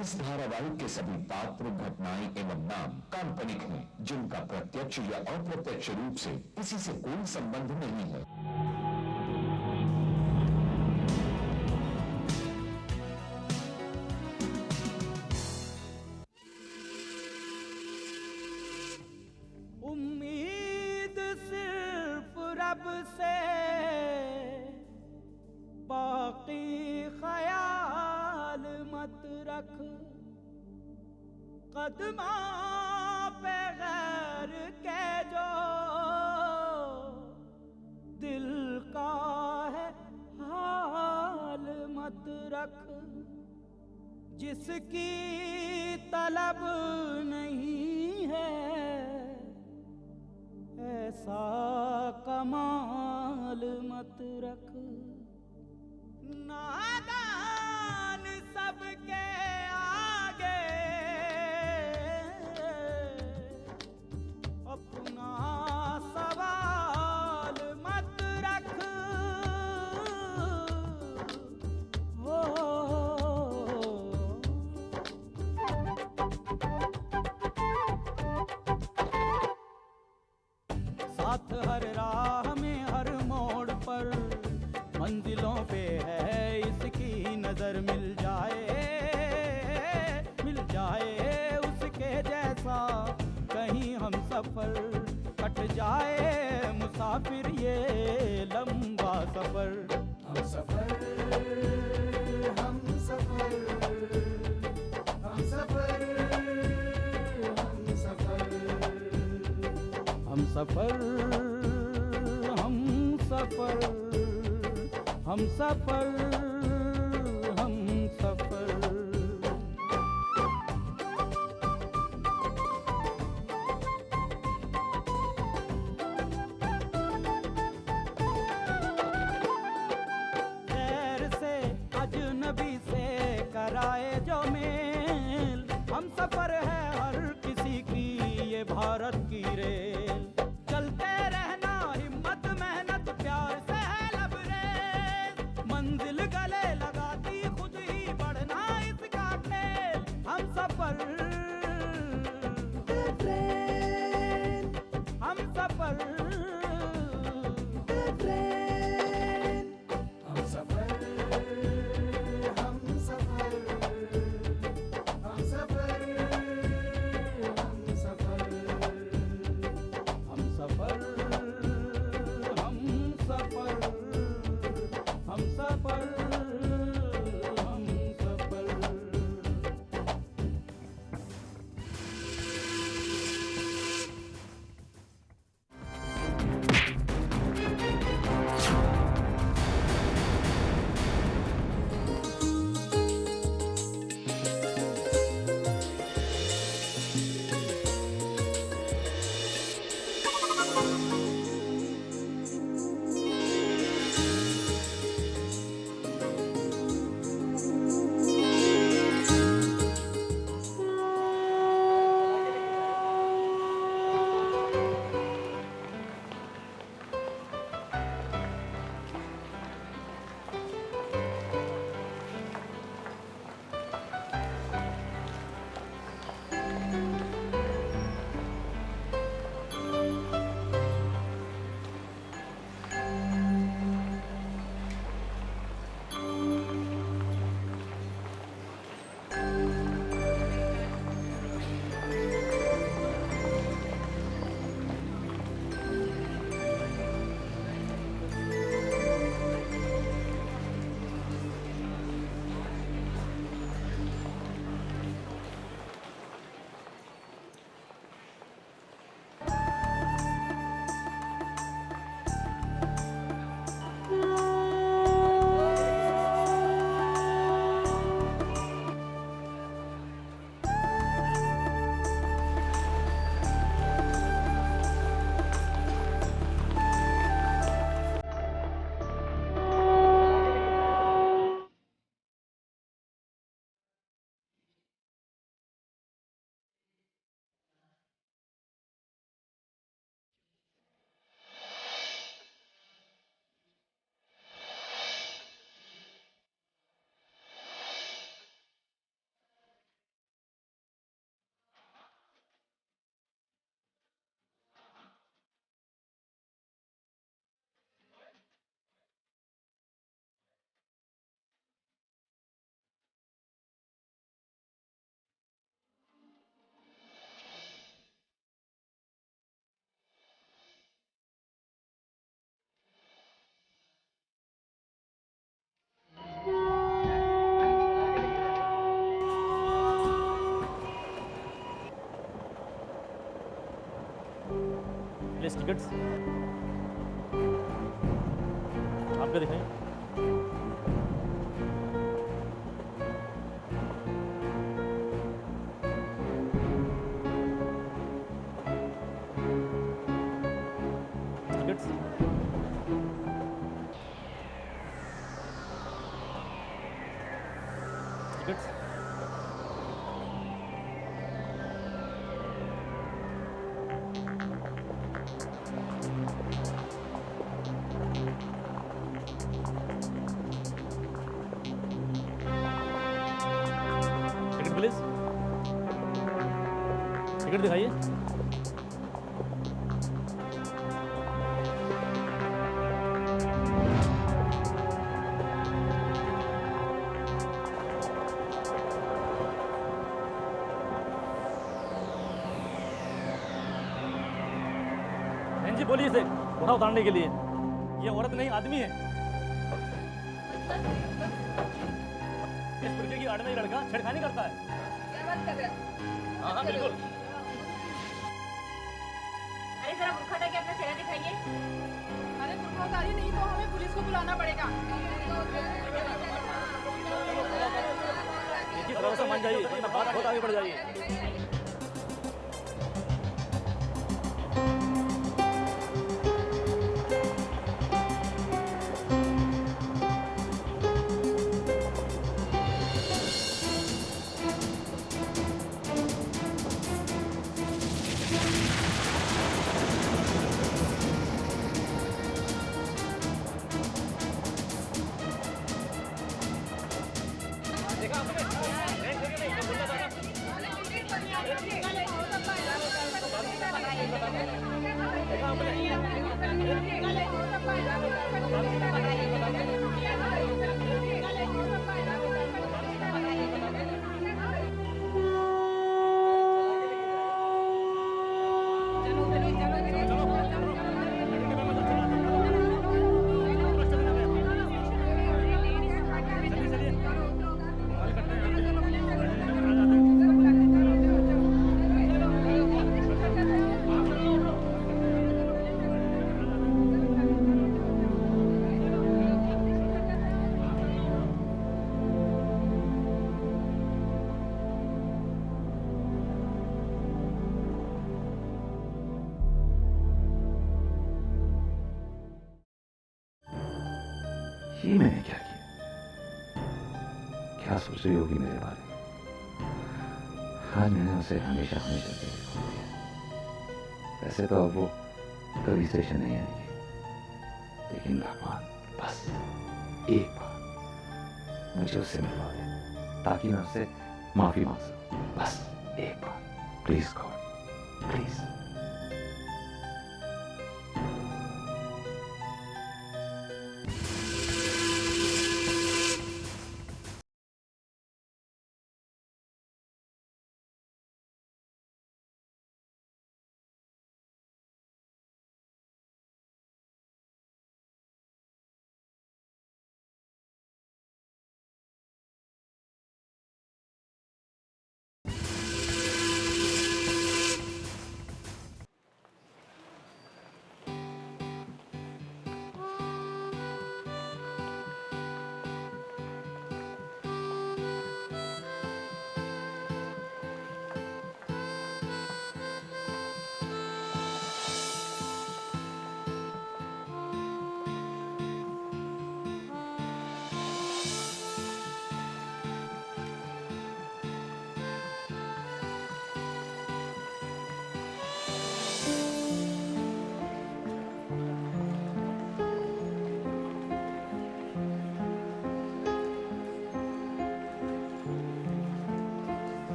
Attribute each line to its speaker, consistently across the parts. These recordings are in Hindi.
Speaker 1: इस धारावाहिक के सभी पात्र, घटनाएं एवं नाम काल्पनिक हैं, जिनका प्रत्यक्ष या अप्रत्यक्ष रूप से किसी से कोई संबंध नहीं है।
Speaker 2: उम्मीद सिर्फ रब से, बाकी ख्याल मत रख। कदमा पे गैर के जो दिल का है हाल मत रख। जिसकी तलब नहीं है ऐसा कमाल मत रख। नादान सबके आगे अपना सवाल मत रख। हो साथ हर राह में हर मोड़ पर मंजिलों पे है इसकी नजर। मिल जाए उसके जैसा कहीं हम सफर। कट जाए मुसाफिर ये लंबा सफर।
Speaker 3: हम सफर, हम सफर, हम सफर, हम सफर,
Speaker 2: हम सफर, हम सफर, हम सफर, हम सफर। गैर से अजनबी से कराए जो मेल, हम सफर है हर किसी की ये भारत की रेल। चलते रहना हिम्मत मेहनत प्यार से है लबरेज। मंजिल गले लगाती खुद ही बढ़ना इसका खेल। हम सफर, हम सफर,
Speaker 3: हम सफर, हम सफर, हम सफर, हम सफर।
Speaker 4: प्लीज टिकट्स आपका दिखाइए। Tickets tickets ticket please ticket दिखाइए। बहन जी बोलिए इसे उठा उतारने के लिए। ये औरत नहीं आदमी है। इस प्रकार की आड़ में लड़का छेड़खानी करता है।
Speaker 5: क्या बात कर रहे हो?
Speaker 4: हाँ हाँ बिल्कुल।
Speaker 5: अरे जरा बुर्खा हटा के अपना चेहरा दिखाइए।
Speaker 6: अरे बुर्खा उतारी नहीं तो हमें पुलिस को बुलाना पड़ेगा।
Speaker 4: देखिए थोड़ा सा मान जाइए, वरना बात बहुत आगे बढ़ जाइए।
Speaker 7: ये मैंने क्या किया? क्या सोच रही होगी मेरे बारे में? आज मैंने उसे हमेशा हमेशा के लिए खो दिया। वैसे तो अब वो कभी स्टेशन नहीं आएगी, लेकिन भगवान बस एक बार मुझे उससे मिलवा दे, ताकि मैं उससे माफी मांग सकूं। बस एक बार, प्लीज गॉड, प्लीज।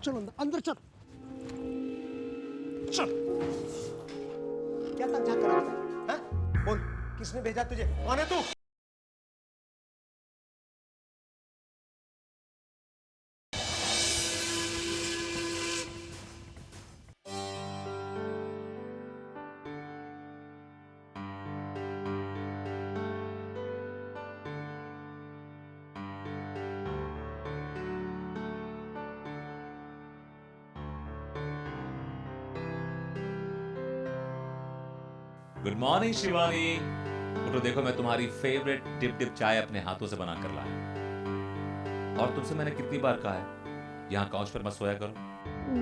Speaker 3: चल अंदर चल चल। क्या तक झाक कर रहा है? बोल, किसने भेजा तुझे? कौन है तू?
Speaker 8: Good morning Shivani. उठो, देखो मैं तुम्हारी फेवरेट डिप डिप चाय अपने हाथों से बना कर लाया। और तुमसे मैंने कितनी बार कहा है यहाँ काउच पर मत सोया करो।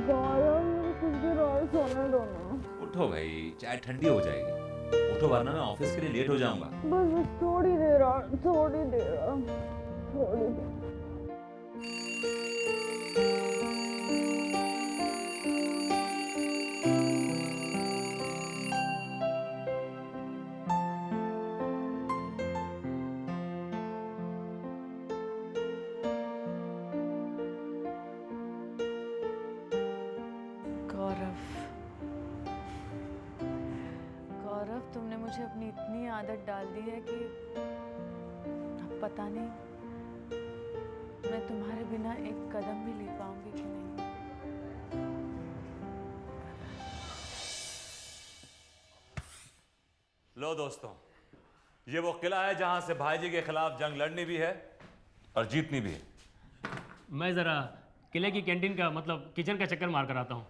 Speaker 9: गौरव, मुझे कुछ देर और सोने दो ना।
Speaker 8: उठो भाई, चाय ठंडी हो जाएगी। उठो वरना मैं ऑफिस के लिए लेट हो जाऊंगा।
Speaker 9: बस थोड़ी देर और, थोड़ी देर और, थोड़ी देर।
Speaker 10: गौरव, तुमने मुझे अपनी इतनी आदत डाल दी है कि अब पता नहीं मैं तुम्हारे बिना एक कदम भी ले पाऊंगी कि नहीं।
Speaker 8: लो दोस्तों, ये वो किला है जहां से भाईजी के खिलाफ जंग लड़नी भी है और जीतनी भी है।
Speaker 4: मैं ज़रा किले की कैंटीन का मतलब किचन का चक्कर मार कर आता हूँ।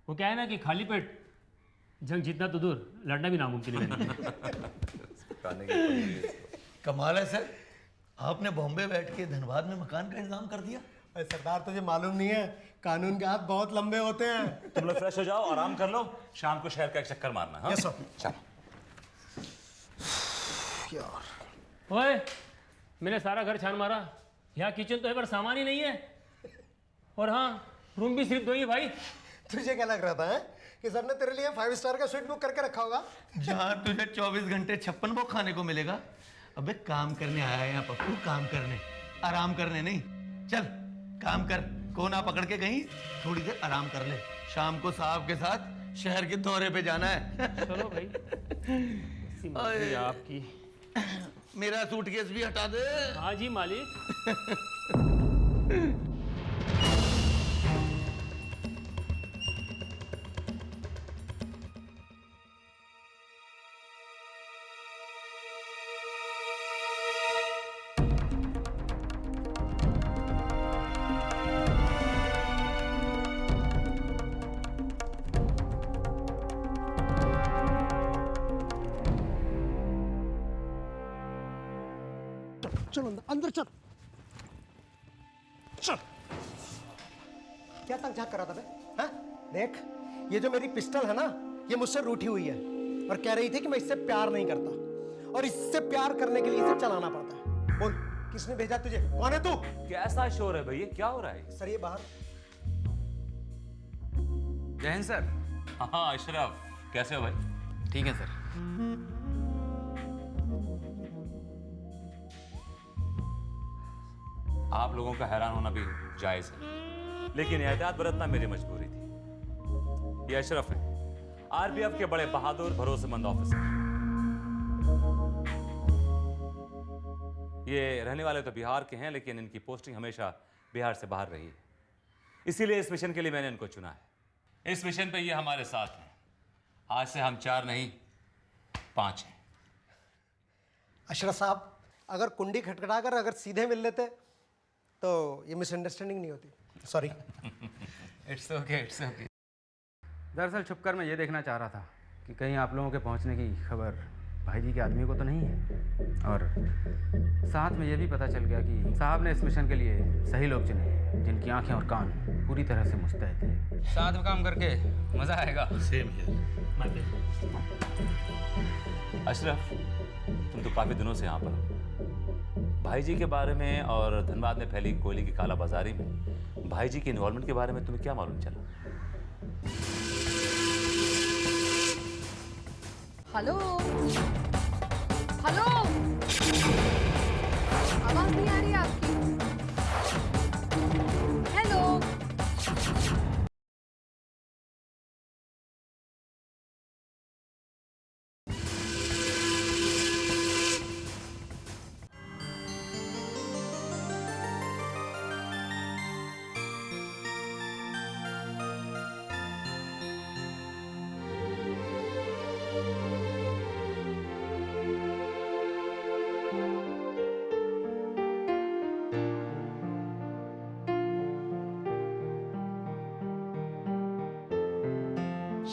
Speaker 4: वो क्या है ना कि खाली पेट जंग जीतना तो दूर, लड़ना भी नामुमकिन है।
Speaker 11: कमाल है सर, आपने बॉम्बे बैठ के धनबाद में मकान का इंतजाम कर दिया।
Speaker 3: अरे सरदार, तुझे मालूम नहीं है, कानून के हाथ बहुत लंबे होते हैं।
Speaker 8: तुम लोग फ्रेश हो जाओ, आराम कर लो, शाम को शहर का एक चक्कर मारना। हाँ?
Speaker 3: Yes sir.
Speaker 8: चलो।
Speaker 3: यार,
Speaker 4: ओए, मैंने सारा घर छान मारा, यहाँ किचन तो है पर सामान ही नहीं है। और हाँ, रूम भी सिर्फ 2 ही है भाई।
Speaker 3: तुझे क्या लग रहा था है कि सर ने तेरे लिए 5 स्टार का स्वीट बुक करके रखा होगा?
Speaker 11: जहाँ तुझे 24 घंटे 56 भोग खाने को मिलेगा। अबे काम करने आया है यहाँ पप्पू, काम करने, आराम करने नहीं। चल काम कर, कोना पकड़ के कहीं थोड़ी देर आराम कर ले। शाम को साहब के साथ शहर के दौरे पे जाना है।
Speaker 4: चलो भाई, ऐसी मर्जी आपकी।
Speaker 11: मेरा सूटकेस भी हटा दे।
Speaker 4: हाँ जी मालिक।
Speaker 3: चल अंदर चल चल। क्या तक झाक कर रहा था बे? हाँ? देख, ये जो मेरी पिस्टल है ना, ये मुझसे रूठी हुई है और कह रही थी कि मैं इससे प्यार नहीं करता और इससे प्यार करने के लिए इसे चलाना पड़ता है। बोल, किसने भेजा तुझे? कौन है तू?
Speaker 8: कैसा शोर है भैया, क्या हो रहा है?
Speaker 3: सर ये बाहर।
Speaker 12: जय हिंद सर।
Speaker 8: हाँ अशरफ, कैसे हो भाई?
Speaker 12: ठीक है सर।
Speaker 8: आप लोगों का हैरान होना भी जायज है, लेकिन एहतियात बरतना मेरी मजबूरी थी। ये अशरफ है, आरपीएफ के बड़े बहादुर भरोसेमंद ऑफिसर। ये रहने वाले तो बिहार के हैं, लेकिन इनकी पोस्टिंग हमेशा बिहार से बाहर रही है। इसीलिए इस मिशन के लिए मैंने इनको चुना है। इस मिशन पे ये हमारे साथ हैं। आज से हम 4 नहीं 5 हैं।
Speaker 3: अशरफ साहब, अगर कुंडी खटखटाकर अगर सीधे मिल लेते तो ये मिसअंडरस्टैंडिंग नहीं होती। Sorry.
Speaker 12: It's okay, it's okay.
Speaker 2: दरअसल छुपकर मैं ये देखना चाह रहा था कि कहीं आप लोगों के पहुंचने की खबर भाई जी के आदमी को तो नहीं है, और साथ में ये भी पता चल गया कि साहब ने इस मिशन के लिए सही लोग चुने हैं, जिनकी आंखें और कान पूरी तरह से मुस्तैद हैं।
Speaker 12: साथ में काम करके मजा आएगा।
Speaker 11: Same here.
Speaker 8: अशरफ, तुम तो काफी दिनों से यहाँ पर हो। भाई जी के बारे में और धनबाद में फैली कोयले की काला बाजारी में भाई जी के इन्वॉल्वमेंट के बारे में तुम्हें क्या मालूम चला?
Speaker 6: हेलो हेलो, आवाज नहीं आ रही आपकी। हेलो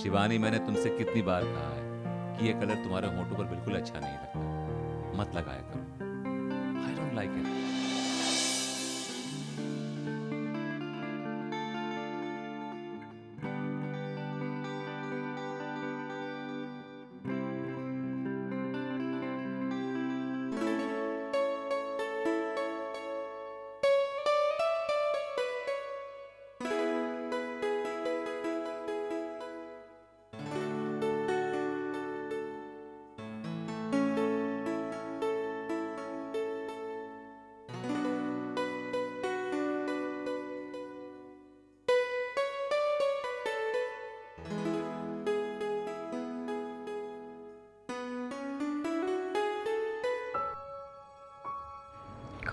Speaker 8: शिवानी, मैंने तुमसे कितनी बार कहा है कि ये कलर तुम्हारे होंठों पर बिल्कुल अच्छा नहीं लगता, मत लगाया करो। I don't like it.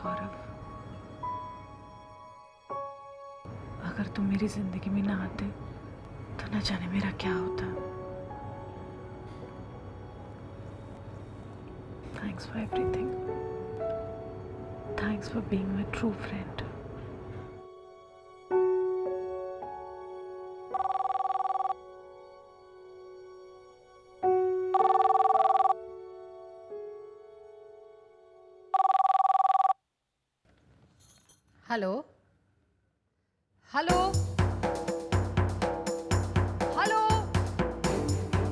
Speaker 10: Gaurav, अगर तुम मेरी जिंदगी में ना आते तो न जाने मेरा क्या होता। Thanks for everything. Thanks for being my true friend.
Speaker 6: Hello hello hello,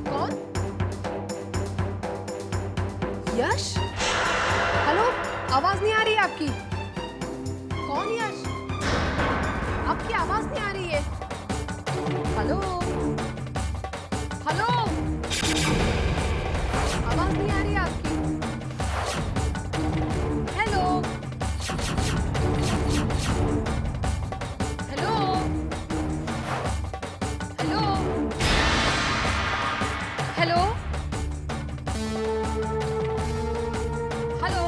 Speaker 6: कौन? यश? हेलो, आवाज नहीं आ रही है आपकी। कौन यश? आपकी आवाज नहीं आ रही है। हेलो हेलो, आवाज नहीं आ रही है आपकी। Hello hello hello hello hello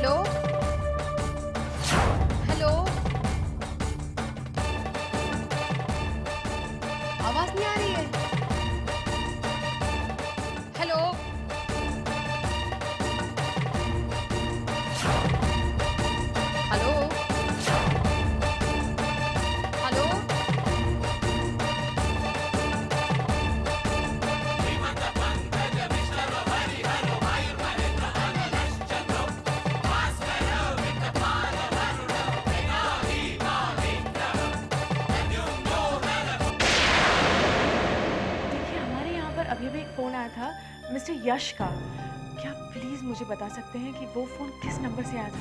Speaker 6: hello hello, आवाज नहीं आ रही है। हेलो हेलो हेलो
Speaker 10: देखिए, हमारे यहाँ पर अभी भी एक फ़ोन आया था मिस्टर यश का। क्या प्लीज़ मुझे बता सकते हैं कि वो फ़ोन किस नंबर से आया था?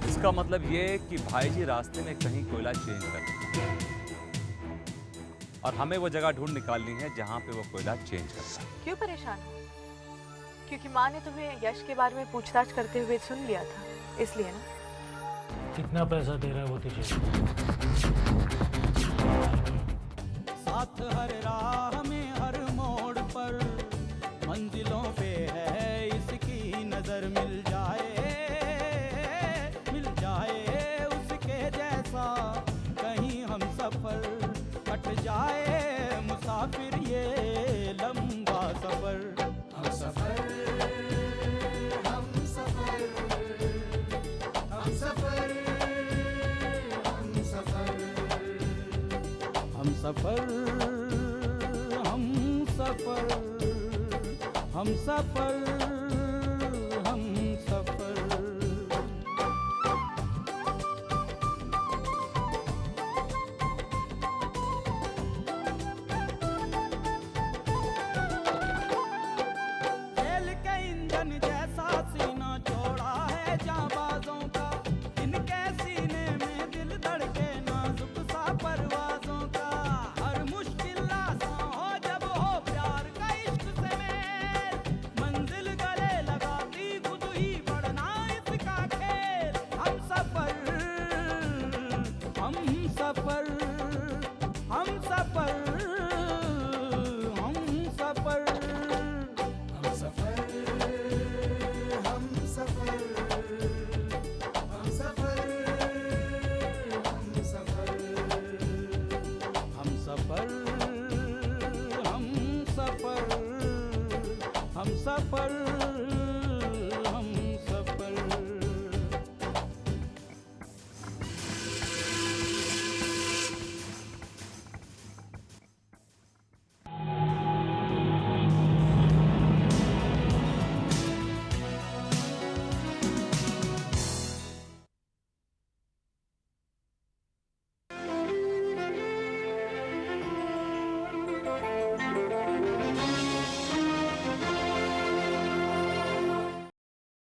Speaker 8: इसका मतलब ये कि भाई जी रास्ते में कहीं कोयला चेंज कर देते हैं और हमें वो जगह ढूंढ निकालनी है जहाँ पे वो कोयला चेंज करता है।
Speaker 10: क्यों परेशान हो? क्योंकि माँ ने तुम्हें यश के बारे में पूछताछ करते हुए सुन लिया था, इसलिए ना?
Speaker 4: कितना पैसा दे रहा है वो तुझे?
Speaker 2: साथ हर राह में हर मोड़ पर मंजिलों पे है इसकी नजर। मिल जाए उसके जैसा कहीं हम सफर, कट जाए मुसाफिर ये लंबा सफर। हम सफर हम सफर हम सफर हम सफर हम सफर हम सफर हम सफर।